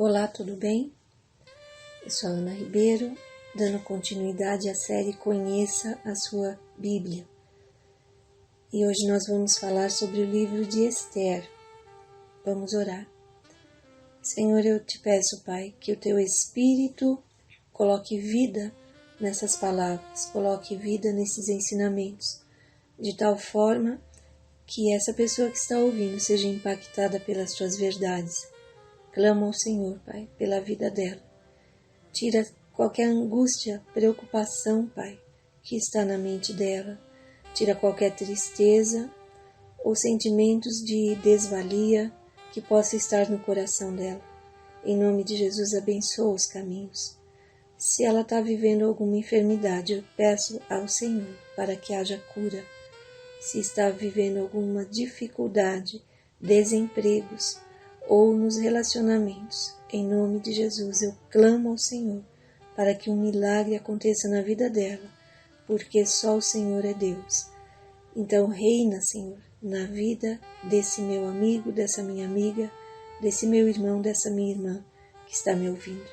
Olá, tudo bem? Eu sou a Ana Ribeiro, dando continuidade à série Conheça a Sua Bíblia. E hoje nós vamos falar sobre o livro de Esther. Vamos orar. Senhor, eu te peço, Pai, que o Teu Espírito coloque vida nessas palavras, coloque vida nesses ensinamentos, de tal forma que essa pessoa que está ouvindo seja impactada pelas Tuas verdades. Clamo ao Senhor, Pai, pela vida dela. Tira qualquer angústia, preocupação, Pai, que está na mente dela. Tira qualquer tristeza ou sentimentos de desvalia que possa estar no coração dela. Em nome de Jesus, abençoa os caminhos. Se ela está vivendo alguma enfermidade, eu peço ao Senhor para que haja cura. Se está vivendo alguma dificuldade, desempregos ou nos relacionamentos, em nome de Jesus, eu clamo ao Senhor para que um milagre aconteça na vida dela, porque só o Senhor é Deus. Então reina, Senhor, na vida desse meu amigo, dessa minha amiga, desse meu irmão, dessa minha irmã que está me ouvindo.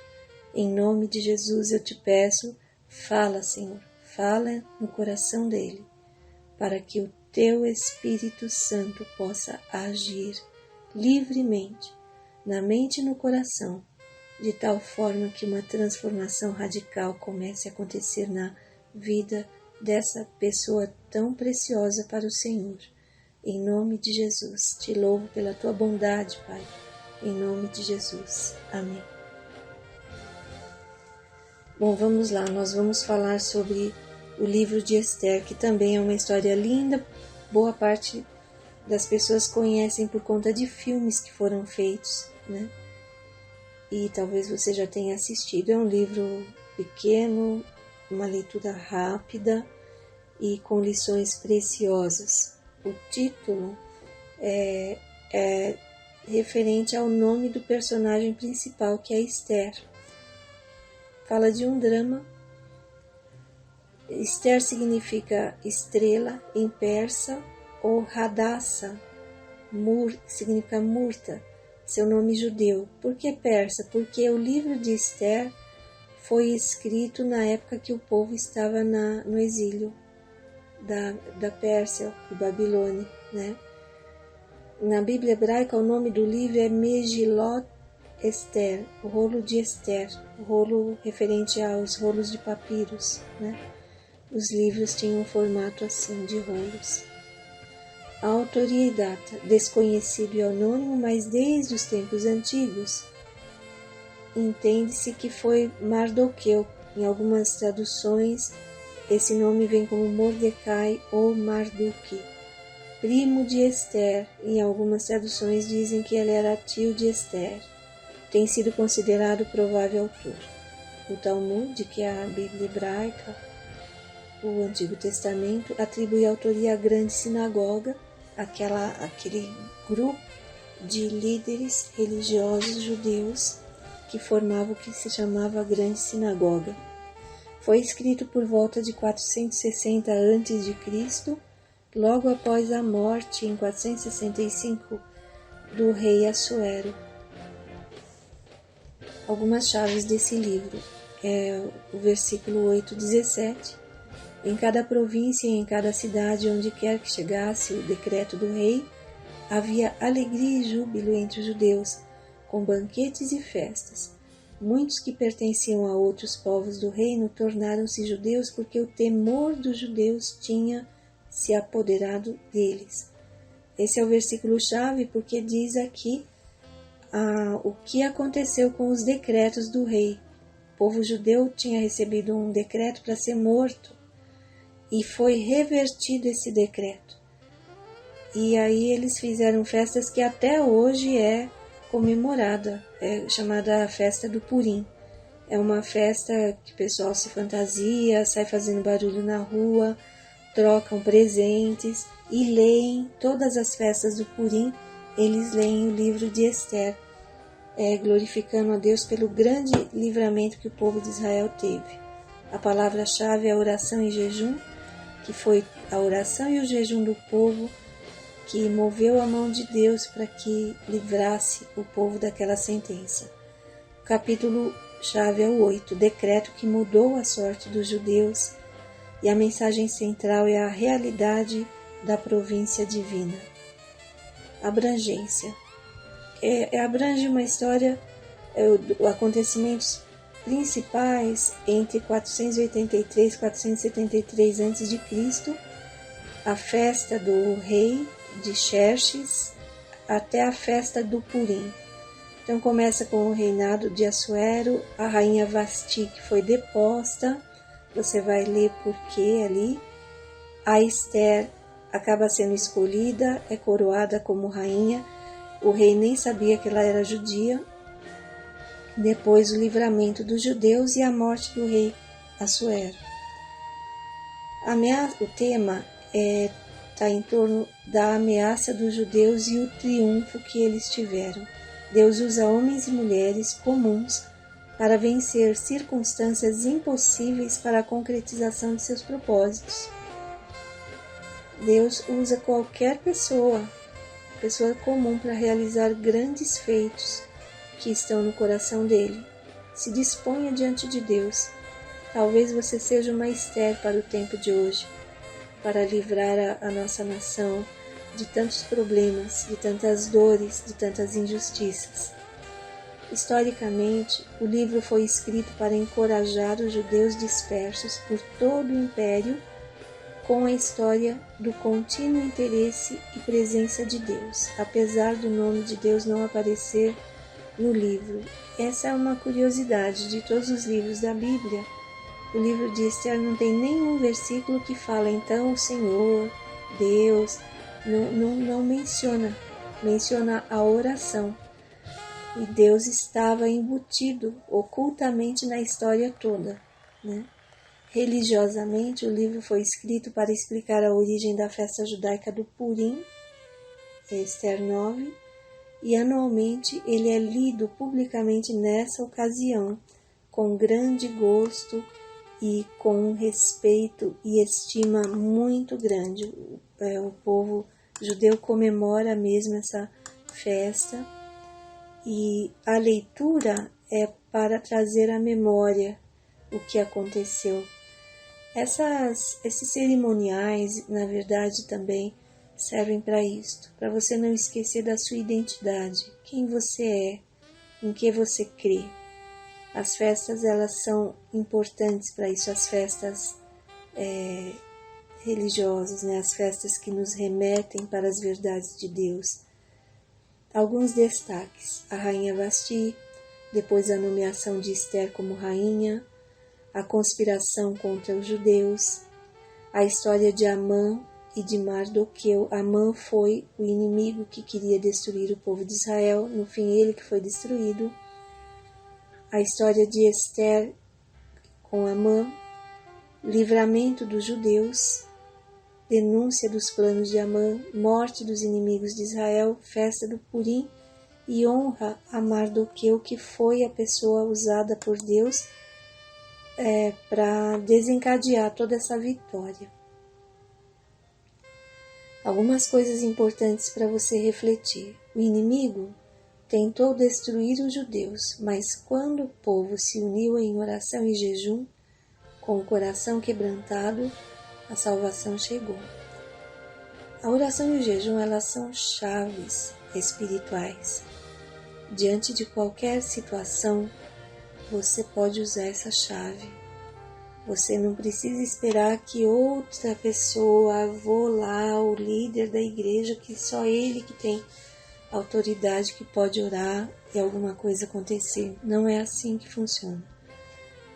Em nome de Jesus eu te peço, fala, Senhor, fala no coração dele, para que o Teu Espírito Santo possa agir livremente na mente e no coração, de tal forma que uma transformação radical comece a acontecer na vida dessa pessoa tão preciosa para o Senhor. Em nome de Jesus, te louvo pela Tua bondade, Pai. Em nome de Jesus. Amém. Bom, vamos lá, nós vamos falar sobre o livro de Esther, que também é uma história linda. Boa parte das pessoas conhecem por conta de filmes que foram feitos, né? E talvez você já tenha assistido. É um livro pequeno, uma leitura rápida e com lições preciosas. O título é referente ao nome do personagem principal, que é Esther. Fala de um drama. Esther significa estrela em persa, ou Hadassah, significa murta, seu nome judeu. Por que persa? Porque o livro de Esther foi escrito na época que o povo estava no exílio da Pérsia, de Babilônia, né? Na Bíblia hebraica, o nome do livro é Megilot Esther, o rolo de Esther, o rolo referente aos rolos de papiros, né? Os livros tinham um formato assim, de rolos. A autoria e data, desconhecido e anônimo, mas desde os tempos antigos, entende-se que foi Mardoqueu. Em algumas traduções, esse nome vem como Mordecai ou Marduk, primo de Esther. Em algumas traduções dizem que ele era tio de Esther. Tem sido considerado o provável autor. O Talmud, que é a Bíblia hebraica, o Antigo Testamento, atribui a autoria à grande sinagoga, aquele grupo de líderes religiosos judeus que formava o que se chamava a Grande Sinagoga. Foi escrito por volta de 460 a.C., logo após a morte, em 465, do rei Assuero. Algumas chaves desse livro é o versículo 8:17. Em cada província e em cada cidade, onde quer que chegasse o decreto do rei, havia alegria e júbilo entre os judeus, com banquetes e festas. Muitos que pertenciam a outros povos do reino tornaram-se judeus porque o temor dos judeus tinha se apoderado deles. Esse é o versículo-chave, porque diz aqui o que aconteceu com os decretos do rei. O povo judeu tinha recebido um decreto para ser morto, e foi revertido esse decreto. E aí eles fizeram festas que até hoje é comemorada, é chamada a festa do Purim. É uma festa que o pessoal se fantasia, sai fazendo barulho na rua, trocam presentes e leem todas as festas do Purim. Eles leem o livro de Esther, glorificando a Deus pelo grande livramento que o povo de Israel teve. A palavra-chave é oração e jejum, que foi a oração e o jejum do povo que moveu a mão de Deus para que livrasse o povo daquela sentença. capítulo-chave é o 8, decreto que mudou a sorte dos judeus, e a mensagem central é a realidade da província divina. Abrangência. Abrange uma história, acontecimentos principais entre 483 e 473 a.C., a festa do rei de Xerxes até a festa do Purim. Então começa com o reinado de Assuero, a rainha Vasti, que foi deposta, você vai ler por quê ali. A Esther acaba sendo escolhida, é coroada como rainha, o rei nem sabia que ela era judia. Depois o livramento dos judeus e a morte do rei Assuero. O tema está em torno da ameaça dos judeus e o triunfo que eles tiveram. Deus usa homens e mulheres comuns para vencer circunstâncias impossíveis para a concretização de seus propósitos. Deus usa qualquer pessoa comum para realizar grandes feitos que estão no coração dele. Se disponha diante de Deus. Talvez você seja uma Esther para o tempo de hoje, para livrar a nossa nação de tantos problemas, de tantas dores, de tantas injustiças. Historicamente, o livro foi escrito para encorajar os judeus dispersos por todo o império com a história do contínuo interesse e presença de Deus, apesar do nome de Deus não aparecer no livro. Essa é uma curiosidade de todos os livros da Bíblia. O livro de Esther não tem nenhum versículo que fala então o Senhor, Deus, não menciona a oração. E Deus estava embutido ocultamente na história toda, né? Religiosamente, o livro foi escrito para explicar a origem da festa judaica do Purim, Esther 9, e anualmente ele é lido publicamente nessa ocasião, com grande gosto e com um respeito e estima muito grande. O povo judeu comemora mesmo essa festa, e a leitura é para trazer à memória o que aconteceu. Esses cerimoniais, na verdade, também servem para isto, para você não esquecer da sua identidade, quem você é, em que você crê. As festas, elas são importantes para isso, as festas religiosas, né? As festas que nos remetem para as verdades de Deus. Alguns destaques: a rainha Vasti, depois a nomeação de Esther como rainha, a conspiração contra os judeus, a história de Amã e de Mardoqueu. Amã foi o inimigo que queria destruir o povo de Israel, no fim ele que foi destruído. A história de Esther com Amã, livramento dos judeus, denúncia dos planos de Amã, morte dos inimigos de Israel, festa do Purim e honra a Mardoqueu, que foi a pessoa usada por Deus para desencadear toda essa vitória. Algumas coisas importantes para você refletir. O inimigo tentou destruir os judeus, mas quando o povo se uniu em oração e jejum, com o coração quebrantado, a salvação chegou. A oração e o jejum, elas são chaves espirituais. Diante de qualquer situação, você pode usar essa chave. Você não precisa esperar que outra pessoa, vou lá, o líder da igreja, que só ele que tem autoridade, que pode orar e alguma coisa acontecer. Não é assim que funciona.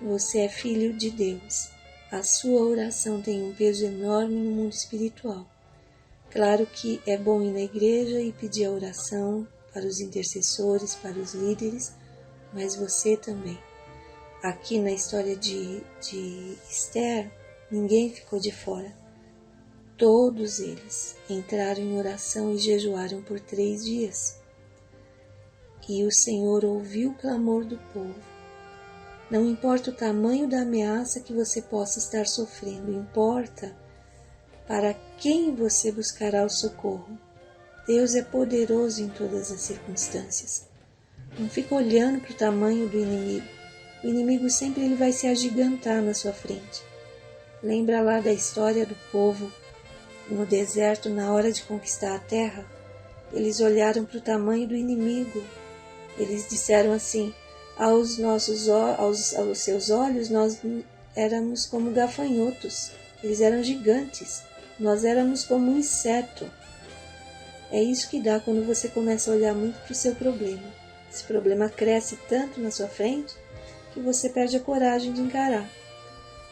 Você é filho de Deus. A sua oração tem um peso enorme no mundo espiritual. Claro que é bom ir na igreja e pedir a oração para os intercessores, para os líderes, mas você também. Aqui na história de Esther, ninguém ficou de fora. Todos eles entraram em oração e jejuaram por 3 dias. E o Senhor ouviu o clamor do povo. Não importa o tamanho da ameaça que você possa estar sofrendo, importa para quem você buscará o socorro. Deus é poderoso em todas as circunstâncias. Não fica olhando para o tamanho do inimigo. O inimigo sempre ele vai se agigantar na sua frente. Lembra lá da história do povo no deserto na hora de conquistar a terra? Eles olharam para o tamanho do inimigo. Eles disseram assim: aos seus olhos nós éramos como gafanhotos. Eles eram gigantes. Nós éramos como um inseto. É isso que dá quando você começa a olhar muito para o seu problema. Esse problema cresce tanto na sua frente que você perde a coragem de encarar.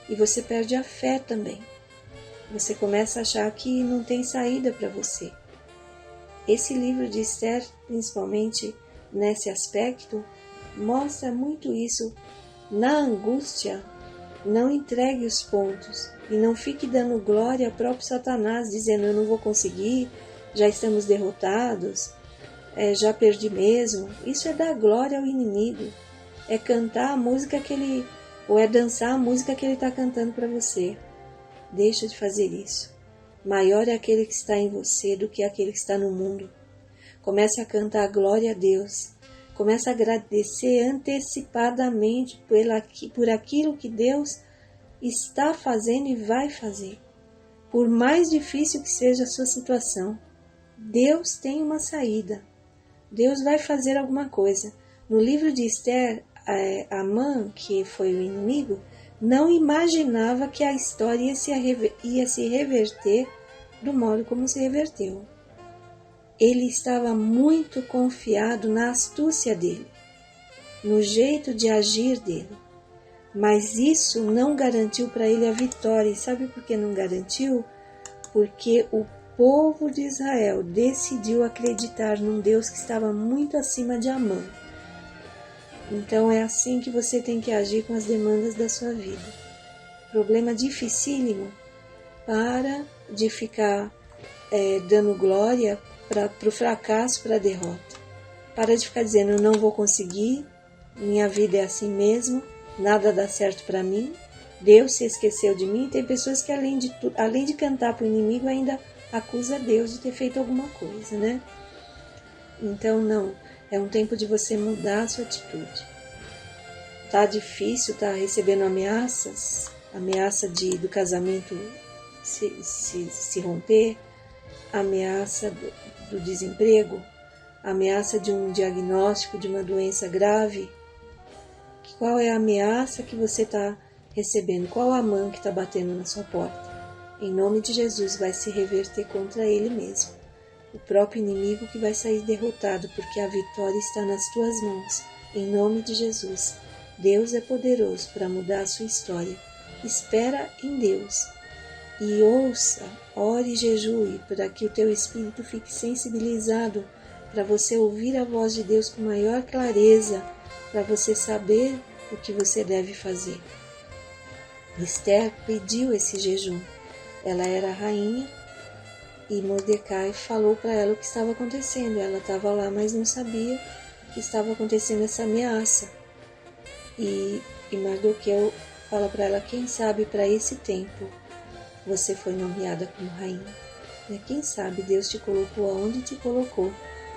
E você perde a fé também. Você começa a achar que não tem saída para você. Esse livro de Esther, principalmente nesse aspecto, mostra muito isso. Na angústia, não entregue os pontos e não fique dando glória ao próprio Satanás, dizendo: eu não vou conseguir, já estamos derrotados, já perdi mesmo. Isso é dar glória ao inimigo, é cantar a música ou é dançar a música que ele está cantando para você. Deixa de fazer isso. Maior é aquele que está em você do que aquele que está no mundo. Comece a cantar a glória a Deus. Comece a agradecer antecipadamente por aquilo que Deus está fazendo e vai fazer. Por mais difícil que seja a sua situação, Deus tem uma saída. Deus vai fazer alguma coisa. No livro de Esther, Amã, que foi o inimigo, não imaginava que a história ia se reverter do modo como se reverteu. Ele estava muito confiado na astúcia dele, no jeito de agir dele. Mas isso não garantiu para ele a vitória. E sabe por que não garantiu? Porque o povo de Israel decidiu acreditar num Deus que estava muito acima de Amã. Então é assim que você tem que agir com as demandas da sua vida. Problema dificílimo. Para de ficar dando glória para o fracasso, para a derrota. Para de ficar dizendo: eu não vou conseguir, minha vida é assim mesmo, nada dá certo para mim, Deus se esqueceu de mim. Tem pessoas que além de cantar para o inimigo ainda acusa Deus de ter feito alguma coisa, né? Então não, é um tempo de você mudar a sua atitude. Tá difícil, tá recebendo ameaças, ameaça do casamento se romper, ameaça do desemprego, ameaça de um diagnóstico de uma doença grave. Qual é a ameaça que você está recebendo? Qual a mão que está batendo na sua porta? Em nome de Jesus, vai se reverter contra ele mesmo. O próprio inimigo que vai sair derrotado, porque a vitória está nas tuas mãos. Em nome de Jesus. Deus é poderoso para mudar a sua história. Espera em Deus. E ouça, ore e jejue, para que o teu espírito fique sensibilizado, para você ouvir a voz de Deus com maior clareza, para você saber o que você deve fazer. Esther pediu esse jejum. Ela era a rainha e Mordecai falou para ela o que estava acontecendo. Ela estava lá, mas não sabia que estava acontecendo essa ameaça. E Mardoqueu fala para ela: quem sabe para esse tempo você foi nomeada como rainha. Quem sabe Deus te colocou aonde te colocou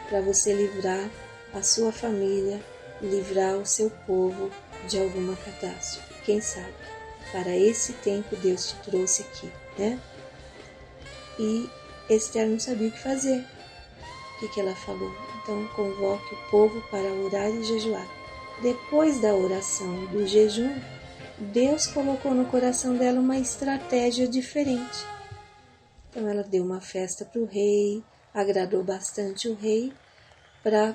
para você livrar a sua família, livrar o seu povo de alguma catástrofe. Quem sabe? Para esse tempo Deus te trouxe aqui, né? E Esther não sabia o que fazer. O que ela falou? Então convoque o povo para orar e jejuar. Depois da oração e do jejum, Deus colocou no coração dela uma estratégia diferente. Então ela deu uma festa para o rei, agradou bastante o rei, para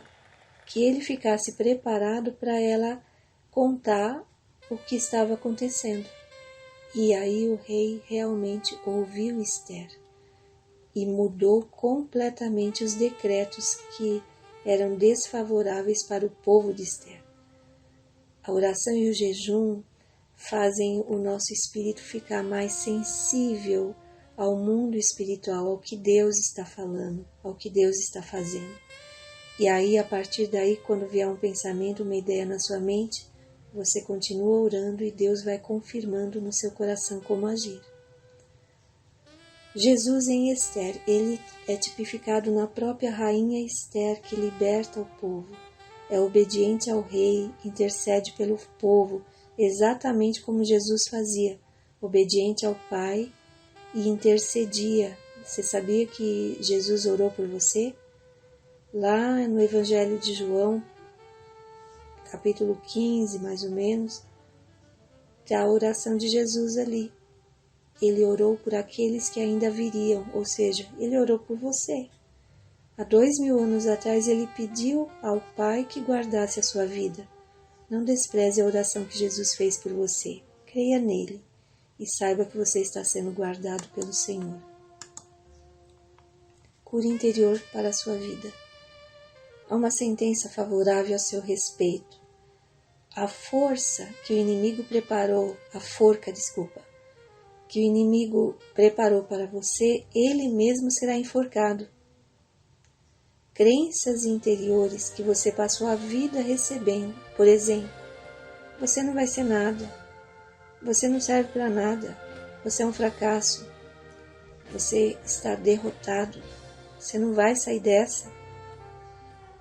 que ele ficasse preparado para ela contar o que estava acontecendo. E aí o rei realmente ouviu Esther e mudou completamente os decretos que eram desfavoráveis para o povo de Esther. A oração e o jejum fazem o nosso espírito ficar mais sensível ao mundo espiritual, ao que Deus está falando, ao que Deus está fazendo. E aí, a partir daí, quando vier um pensamento, uma ideia na sua mente, você continua orando e Deus vai confirmando no seu coração como agir. Jesus em Esther, ele é tipificado na própria rainha Esther, que liberta o povo. é obediente ao rei, intercede pelo povo, exatamente como Jesus fazia, obediente ao Pai e intercedia. Você sabia que Jesus orou por você? Lá no Evangelho de João, capítulo 15, mais ou menos, está a oração de Jesus ali. Ele orou por aqueles que ainda viriam, ou seja, ele orou por você. Há 2000 anos atrás ele pediu ao Pai que guardasse a sua vida. Não despreze a oração que Jesus fez por você. Creia nele e saiba que você está sendo guardado pelo Senhor. Cura interior para a sua vida. Há uma sentença favorável a seu respeito. A força que o inimigo preparou, que o inimigo preparou para você, ele mesmo será enforcado. Crenças interiores que você passou a vida recebendo, por exemplo, você não vai ser nada, você não serve para nada, você é um fracasso, você está derrotado, você não vai sair dessa.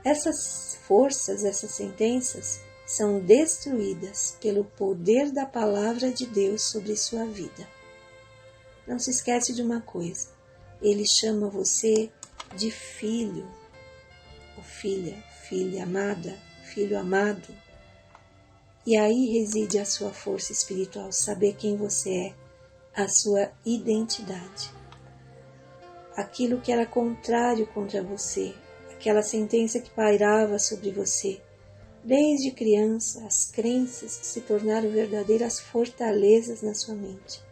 Essas forças, essas sentenças são destruídas pelo poder da palavra de Deus sobre sua vida. Não se esquece de uma coisa, ele chama você de filho, ou filha, filha amada, filho amado. E aí reside a sua força espiritual, saber quem você é, a sua identidade. Aquilo que era contrário contra você, aquela sentença que pairava sobre você. Desde criança, as crenças se tornaram verdadeiras fortalezas na sua mente.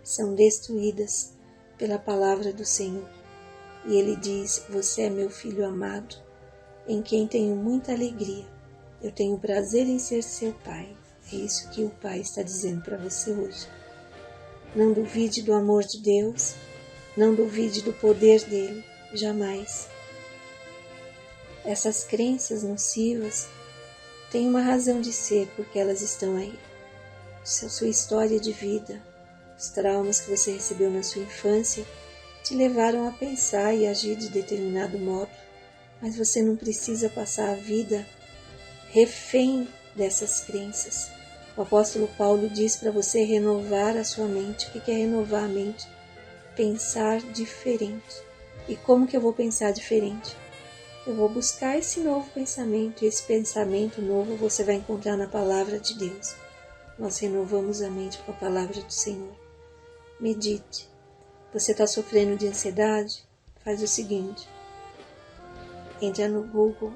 São destruídas pela palavra do Senhor. E Ele diz, você é meu filho amado, em quem tenho muita alegria. Eu tenho prazer em ser seu pai. É isso que o Pai está dizendo para você hoje. Não duvide do amor de Deus, não duvide do poder dele, jamais. Essas crenças nocivas têm uma razão de ser, porque elas estão aí. Sua história de vida, os traumas que você recebeu na sua infância, te levaram a pensar e agir de determinado modo, mas você não precisa passar a vida refém dessas crenças. O apóstolo Paulo diz para você renovar a sua mente. O que é renovar a mente? Pensar diferente. E como que eu vou pensar diferente? Eu vou buscar esse novo pensamento, e esse pensamento novo você vai encontrar na palavra de Deus. Nós renovamos a mente com a palavra do Senhor. Medite. Você está sofrendo de ansiedade? Faz o seguinte. Entra no Google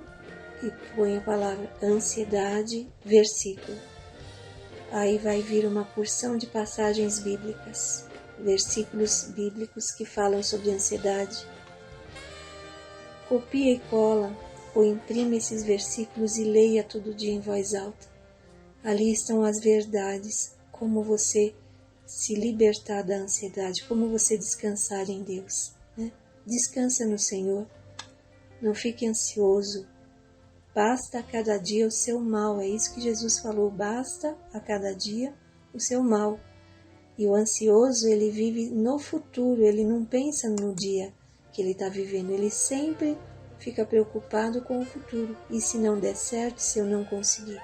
e põe a palavra ansiedade, versículo. Aí vai vir uma porção de passagens bíblicas, versículos bíblicos que falam sobre ansiedade. Copia e cola ou imprime esses versículos e leia todo dia em voz alta. Ali estão as verdades, como você se libertar da ansiedade, como você descansar em Deus. Né? Descansa no Senhor, não fique ansioso. Basta a cada dia o seu mal, é isso que Jesus falou, basta a cada dia o seu mal. E o ansioso, ele vive no futuro, ele não pensa no dia que ele está vivendo, ele sempre fica preocupado com o futuro. E se não der certo, se eu não conseguir?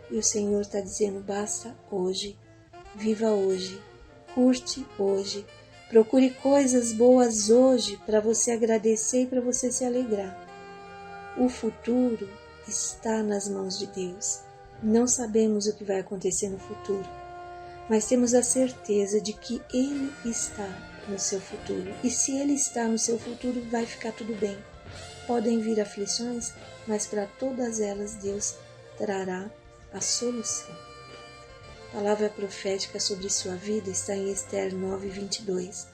E o Senhor está dizendo, basta hoje, viva hoje, curte hoje, procure coisas boas hoje para você agradecer e para você se alegrar. O futuro está nas mãos de Deus. Não sabemos o que vai acontecer no futuro, mas temos a certeza de que Ele está no seu futuro. E se Ele está no seu futuro, vai ficar tudo bem. Podem vir aflições, mas para todas elas Deus trará a solução. A palavra profética sobre sua vida está em Esther 9:22.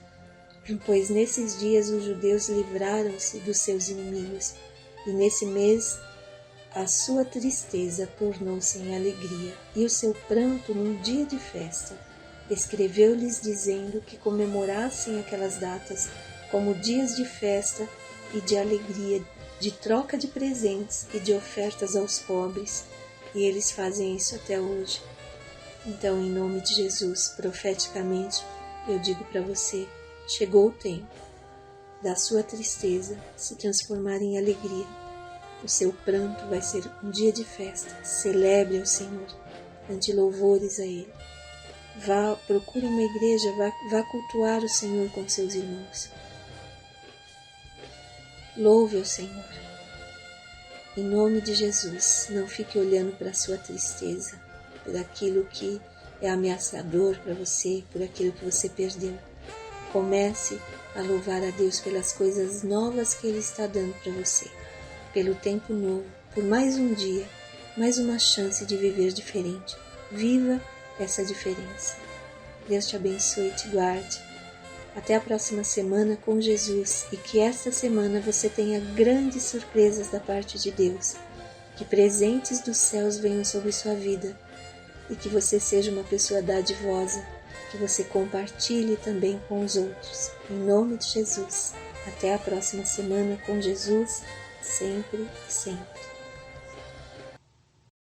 Pois nesses dias os judeus livraram-se dos seus inimigos, e nesse mês a sua tristeza tornou-se em alegria, e o seu pranto num dia de festa. Escreveu-lhes dizendo que comemorassem aquelas datas como dias de festa e de alegria, de troca de presentes e de ofertas aos pobres, e eles fazem isso até hoje. Então, em nome de Jesus, profeticamente, eu digo para você, chegou o tempo da sua tristeza se transformar em alegria. O seu pranto vai ser um dia de festa. Celebre ao Senhor, cante louvores a Ele. Procure uma igreja, vá cultuar o Senhor com seus irmãos. Louve ao Senhor. Em nome de Jesus, não fique olhando para a sua tristeza, por aquilo que é ameaçador para você, por aquilo que você perdeu. Comece a louvar a Deus pelas coisas novas que Ele está dando para você, pelo tempo novo, por mais um dia, mais uma chance de viver diferente. Viva essa diferença. Deus te abençoe e te guarde. Até a próxima semana com Jesus e que esta semana você tenha grandes surpresas da parte de Deus, que presentes dos céus venham sobre sua vida e que você seja uma pessoa dadivosa, que você compartilhe também com os outros. Em nome de Jesus. Até a próxima semana com Jesus, sempre e sempre.